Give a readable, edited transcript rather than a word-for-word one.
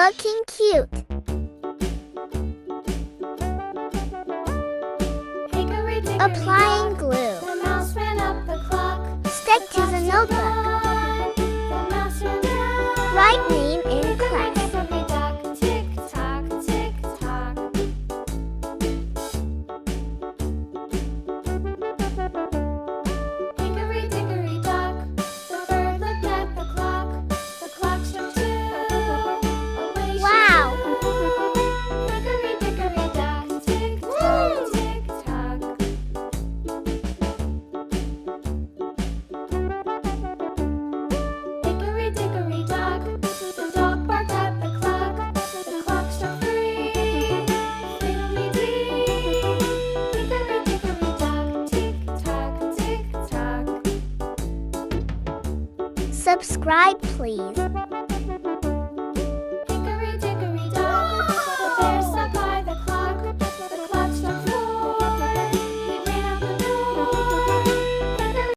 looking cute. Hickory dickory Applying dock, glue. the mouse ran up the clock. Stick to the notebook. The mouse ran down. Write name in Hickory class. dickory dock, tick tock, tick tock. Hickory dickory dock, the bird looked at the clock. The clock struck 2. Away she Wow. flew. Hickory dickory dock, tick tock, tick tock. Hickory dickory dock, the dog barked at the clock. The clock struck 3. Fiddly-dee. Hickory dickory dock, tick tock, tick tock. Subscribe, please.